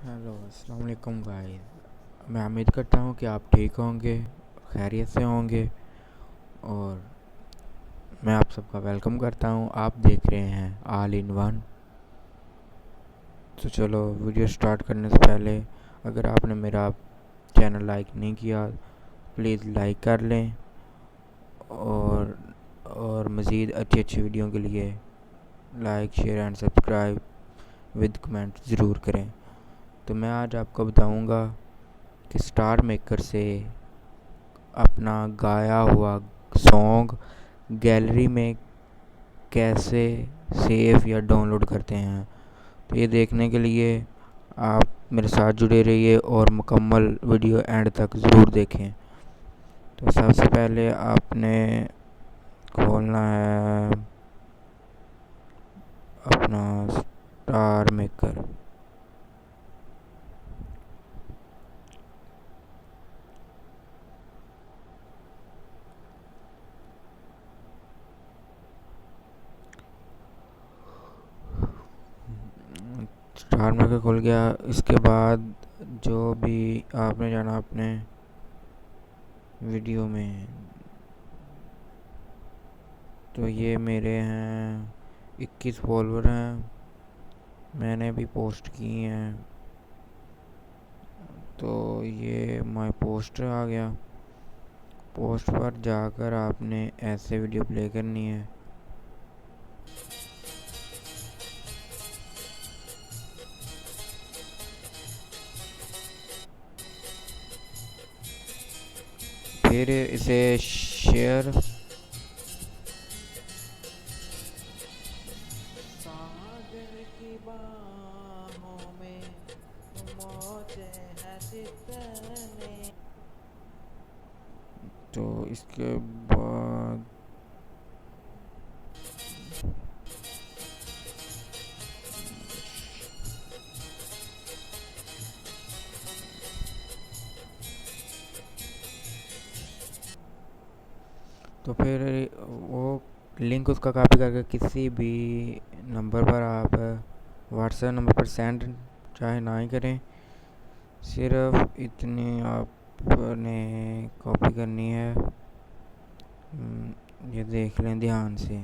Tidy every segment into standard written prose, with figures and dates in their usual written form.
Hello अस्सलाम वालेकुम guys. मैं उम्मीद करता हूँ कि आप ठीक होंगे, खैरियत से होंगे। और मैं आप सबका वेलकम करता हूँ। आप देख रहे हैं ऑल इन वन। तो चलो वीडियो स्टार्ट करने से पहले, अगर आपने मेरा चैनल लाइक नहीं किया, प्लीज़ लाइक कर लें। और मज़ीद अच्छी अच्छी वीडियो के लिए like share and subscribe with comment ज़रूर करें। तो मैं आज आपको बताऊँगा कि स्टार मेकर से अपना गाया हुआ सॉन्ग गैलरी में कैसे सेव या डाउनलोड करते हैं। तो ये देखने के लिए आप मेरे साथ जुड़े रहिए और मुकम्मल वीडियो एंड तक ज़रूर देखें। तो सबसे पहले आपने खोलना है अपना स्टार मेकर। स्टार मेकर खुल गया। इसके बाद जो भी आपने जाना अपने वीडियो में, तो ये मेरे हैं 21 फॉलोअर हैं, मैंने भी पोस्ट की हैं। तो ये माय पोस्ट आ गया। पोस्ट पर जाकर आपने ऐसे वीडियो प्ले करनी है। फिर इसे शेयर सागर की बाहों में मौजे हैं जितने। तो इसके बाद तो फिर वो लिंक उसका कॉपी करके किसी भी नंबर पर आप व्हाट्सएप नंबर पर सेंड चाहे ना ही करें, सिर्फ इतनी आपने कॉपी करनी है। ये देख लें ध्यान से।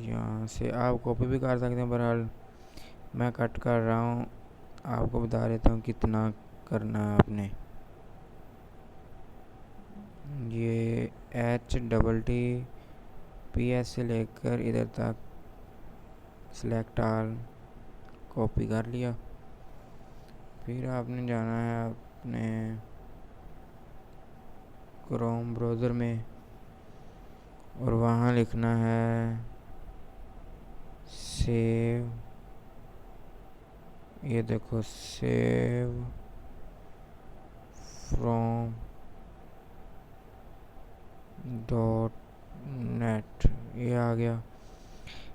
यहाँ से आप कॉपी भी कर सकते हैं, बहरहाल मैं कट कर रहा हूँ। आपको बता देता हूँ कितना करना है आपने। ये HTTPS से लेकर इधर तक सिलेक्ट ऑल कॉपी कर लिया। फिर आपने जाना है अपने क्रोम ब्राउज़र में और वहाँ लिखना है सेव। ये देखो सेव फ्रॉम .net, ये आ गया।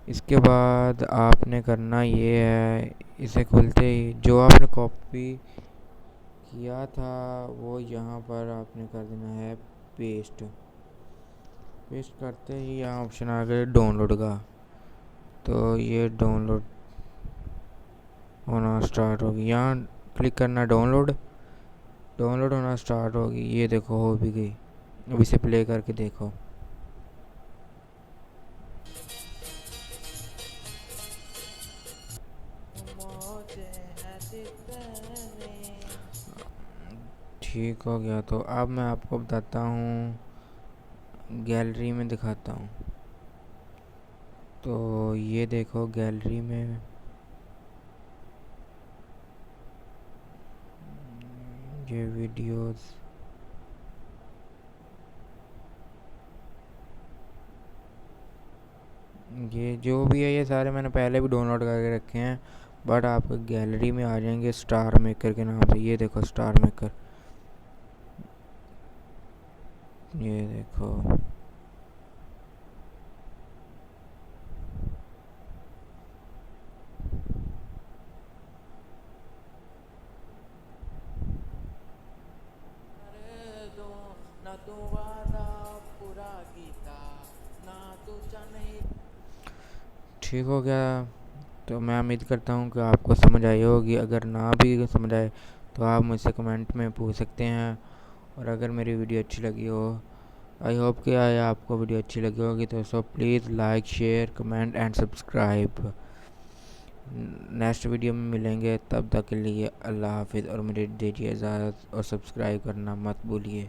इसके बाद आपने करना ये है, इसे खुलते ही जो आपने कॉपी किया था वो यहाँ पर आपने कर देना है पेस्ट। पेस्ट करते ही यहाँ ऑप्शन आ गया डाउनलोड का। तो ये डाउनलोड होना स्टार्ट होगी। यहाँ क्लिक करना डाउनलोड। डाउनलोड होना स्टार्ट होगी। ये देखो हो भी गई। अब इसे प्ले करके देखो। ठीक हो गया। तो अब मैं आपको बताता हूँ, गैलरी में दिखाता हूँ। तो ये देखो गैलरी में ये वीडियोस, ये जो भी है ये सारे मैंने पहले भी डाउनलोड करके रखे हैं, बट आप गैलरी में आ जाएंगे स्टार मेकर के नाम से। ये देखो स्टार मेकर, ये देखो। ना तू वादा पूरा कीता, ना तू चाहे। ठीक हो गया। तो मैं उम्मीद करता हूँ कि आपको समझ आई होगी। अगर ना भी समझ आए तो आप मुझसे कमेंट में पूछ सकते हैं। और अगर मेरी वीडियो अच्छी लगी हो, आई होप कि आपको वीडियो अच्छी लगी होगी, तो so please like, share, comment and subscribe. Next video में मिलेंगे, तब तक के लिए अल्लाह हाफिज़। और मुझे दीजिए इजाज़त और सब्सक्राइब करना मत भूलिए।